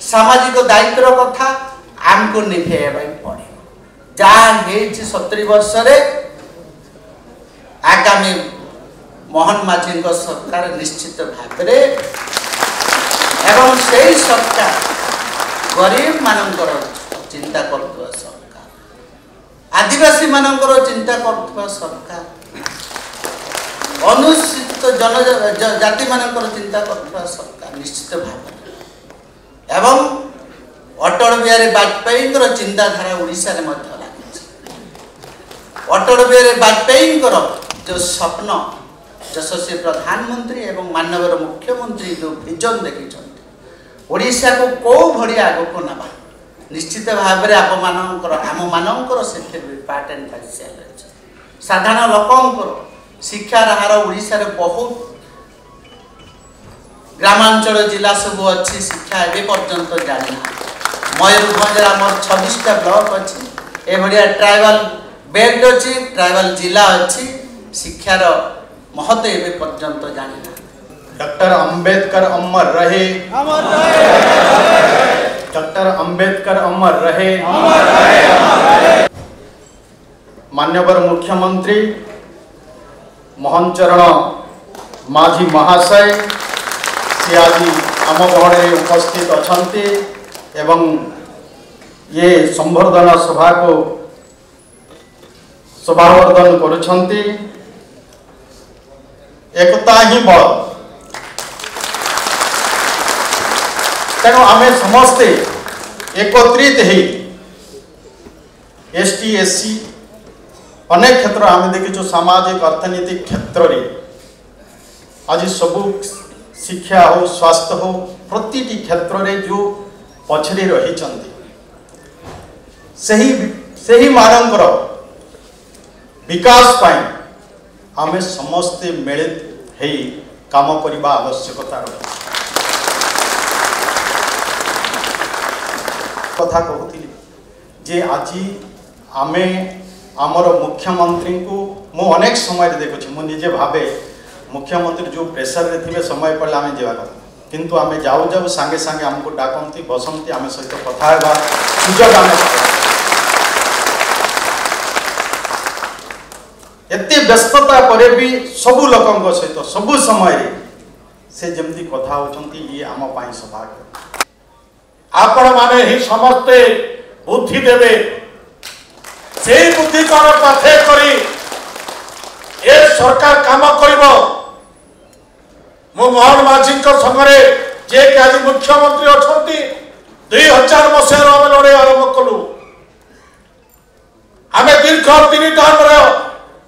सामाजिक दायित्व कथा आमको निभेया पड़े जहाँ 70 वर्ष रे आगामी मोहन माझी सरकार निश्चित भाव एवं से सरकार गरीब मानकर चिंता कर सरकार आदिवासी मानकर चिंता कर सरकार अनुसूचित जनजाति मानकर चिंता कर सरकार निश्चित भाव एवं अटल बिहारी वाजपेयी चिंताधारा ओडिशा रे मध्य लागिଛି अटल बिहारी वाजपेयी जो स्वप्न यशस्वी प्रधानमंत्री एवं माननीय मुख्यमंत्री जो विजन देखी ओडिशा को कौ भड़ी आग को नवा निश्चित भाव में आम मानकर से पार्ट एंड पार्टिसिपेट अछि साधारण लोकंकर शिक्षार हार ओडिशा रे बहुत ग्रामांचल जिला सब अच्छी शिक्षा एवं पर्यंत जानी मयूरभंज आम 26टा ब्लॉक अच्छी एभलिया ट्राइबल बेल्ट अच्छी ट्राइबल जिला अच्छी शिक्षार महत्व एवं पर्यंत जानी डॉक्टर अंबेडकर अमर रहे डॉक्टर अंबेडकर अमर रहे माननीय मुख्यमंत्री मोहन चरण माझी महाशय सी आज आम गहणे उपस्थित अछंती एवं ये संवर्धन सभा को शोभावर्धन करुछंती एकता ही बल तेणु आमे समस्ते एकत्रित ही एसटी एससी अनेक क्षेत्र आम देखीचु सामाजिक अर्थनीतिक क्षेत्र रे आज सबू शिक्षा हो स्वास्थ्य हो प्रति क्षेत्र रे जो पछरे रही सही मानकर विकास पाई आमे समस्ते मिलित है काम करने आवश्यकता कथा कहती जे आज आमे आमर मुख्यमंत्री को मु अनेक समय देखुची मु निजे भावे मुख्यमंत्री जो प्रेसर रे थिबे समय पड़े आमे जेवा कथा किंतु आमे जाऊ जाऊ सांगे सांगे हमको डाकंती बसंती आमे सहित कथा हेबा सुजोग आमे एते व्यस्तता परे भी सबु लोकंक सहित सबु समय से जमती कथा होचंती ये आम पाई सौभाग्य आपण माने ही समस्ते बुद्धि देवे से बुद्धि कर पाथे करी ए सरकार काम करिवो मो मोहन माझी संगे जे कि आज मुख्यमंत्री अछंती 2000 मसीह आम लड़े आरंभ कलु आम दीर्घ 3 टर्म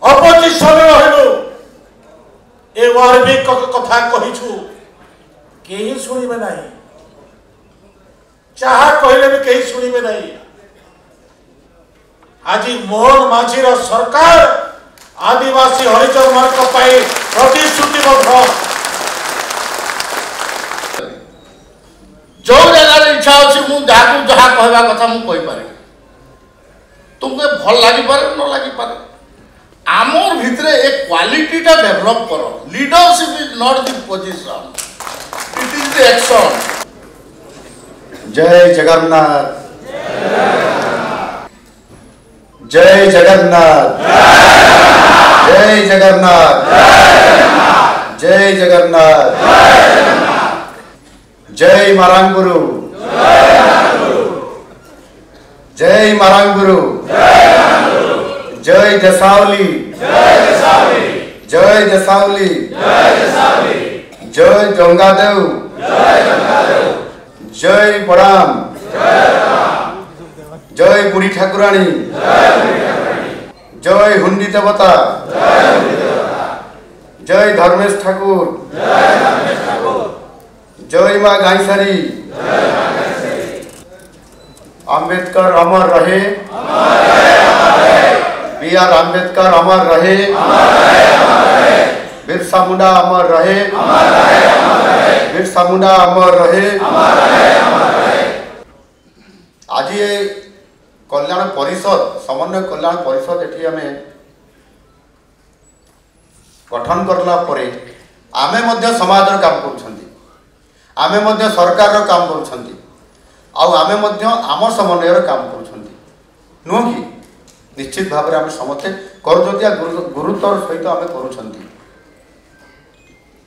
अपोजिशन रहलु ए वार भी कथा कहिछु केही सुनिबे नाही चाहा कहले भी कहीं सुनिबे नहीं आज मोहन माझी सरकार आदिवासी हरिजन मार्ग पाई प्रतिश्रुतिबद्ध जो जगह इच्छा अच्छी मुझे जहाँ कहवा कथा मुझे पारे तुमको भल लगी पारे न लगी पारे आमर भितरे एक क्वालिटी टा डेवलप करो leadership is not the position it is the action जय जगन्नाथ जय जगन्नाथ जय जगन्नाथ जय जगन्नाथ जय मारांगुरु जय मारांगुरु जय जसावली जय जसावली जय जंगादेव जय बड़ाम जय बुढ़ी ठाकुराणी जय हुंडी देवता जय धर्मेश ठाकुर जय माँ गाईसारी अंबेडकर अमर रहे बी आर अंबेडकर अमर रहे बिरसा मुंडा अमर रहे बिरसा मुंडा अमर रहे आज ये कल्याण परिषद समन्वय कल्याण परिषद एठी हमें गठन करला परे आमे मध्य समाज काम करछंती आमे मध्य सरकार रो काम करछंती आमे मध्य आम समन्वयर काम करुछंती नुह कि निश्चित भाव में आम समस्ते करुछंती गुरुत्वर सहित आम करुछंती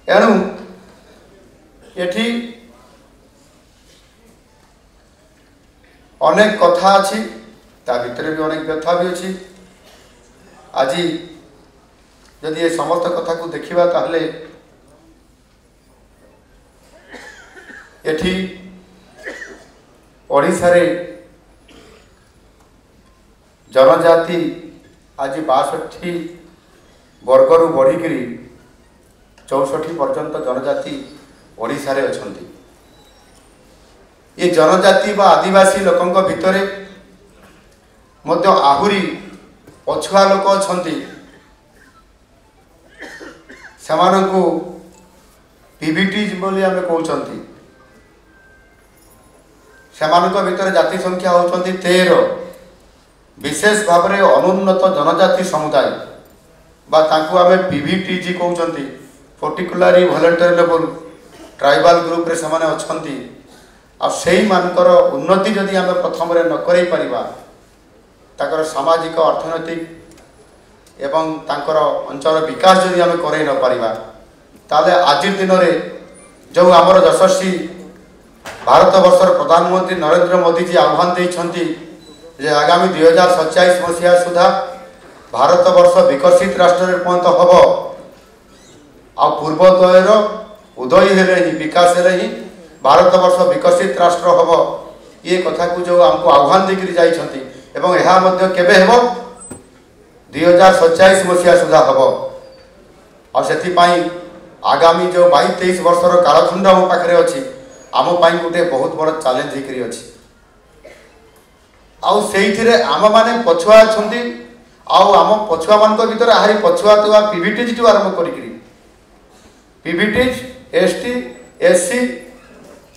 एणु एठी अनेक कथा अच्छी ता भितर भी अनेक व्यथा भी अच्छी आज जदि ये समस्त कथा को देखिबा ताहले एठी ओडिशा रे जनजाति आज 62 वर्गरु बढ़िकी 64 पर्यंत जनजाति ओडिशा रे अछंती ये जनजाति बा आदिवासी लोकंक भितरे मध्य आहुरी पछुआ लोक अछंती सेमानंकु पीबीटीज बोली आमे कहउचंती सेमानंक भितरे जाति संख्या होचंती 13 विशेष भाव में अनुन्नत जनजाति समुदाय बा तांकु आमे पीबीटीजी कहउचंती particularly volunteer level tribal group रे समाने अछंती आ सेही मानकर उन्नति जदि आमे प्रथम रे न करै परिबा ताकर सामाजिक अर्थनैतिक एवं तांकर अंचल विकास जदि आमे करै न परिबा ताले आज दिन रे जो आमर यशस्वी भारत वर्षर प्रधानमंत्री नरेंद्र मोदी जी आह्वान देइछंती जे आगामी 2047 मसीहा सुधा भारत वर्ष विकसित राष्ट्र रे परिणत हबो आ पूर्वोदयर उदय हेले ही विकास हेले ही भारत वर्ष विकसित राष्ट्र हबो ये कथा को जो हमको आह्वान देकरी जाइछंती एवं एहा मध्य केबे हेबो 2047 मसीहा सुधा हबो और सेति पई आगामी जो 22-23 वर्षर कालखंड हम पाखरे अछि आम पाई गोटे बहुत बड़ चैलेंज हेकरी अछि आउ सेइथिरे आम माने पछुआ अछंती आउ आम पछुआ मानक भीतर आहारी पछुआ तो पीबीटीज टू आरंभ करिकरी पीबीटीज एसटी एससी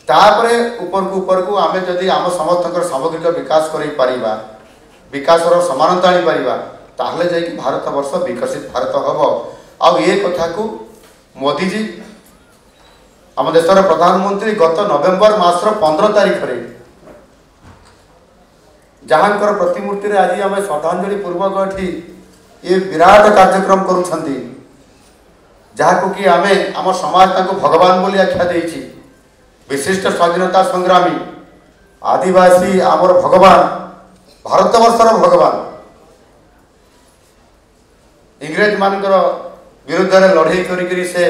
तापरे ऊपर को आमे जदि आम समस्त सामग्रिक विकास करै परिबा विकासर समानता आनी परिबा ताहले जाय कि भारत वर्ष विकसित भारत हबो आउ ये कथा को मोदी जी आम देशर प्रधानमंत्री गत नवेम्बर मासर 15 तारिख रे जहाँकर प्रतिमूर्ति रे आज आम श्रद्धांजलि पूर्वक एठी ये विराट कार्यक्रम करूछंती जहाँ को कि आमे आम समाज ताको भगवान बोली आख्या देइछि विशिष्ट स्वाधीनता संग्रामी आदिवासी आमर भगवान भारत वर्षर भगवान इंग्रेज मानकर विरुद्ध रे लड़ाई करी से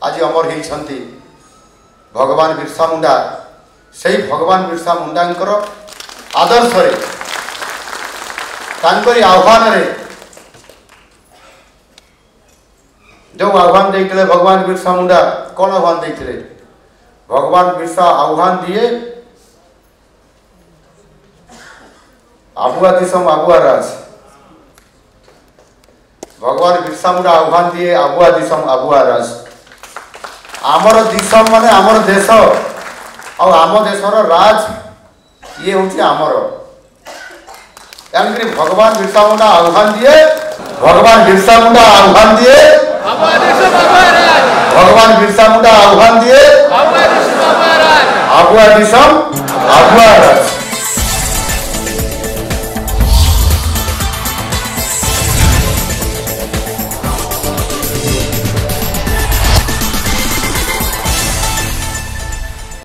आज अमर होइछंती भगवान बिरसा मुंडा सही भगवान बिरसा मुंडांकर आदर्श रे तांकरी आह्वान रे जो आह्वान देइतले भगवान बिरसा मुंडा कौन आह्वान देइतले भगवान बिरसा आह्वान दिए आबुआ दिसम आबुआ राज भगवान बिरसा मुंडा आह्वान दिए आबुआ दिसम आबुआ राज आमर दिसम माने आमर देश और आम देशर राज ये होची आमर यानी भगवान बिरसा मुंडा आह्वान दिए भगवान बिरसा मुंडा आह्वान दिए भगवान बिरसा मुंडा आह्वान दिए आबुआ दिसम आबुआ राज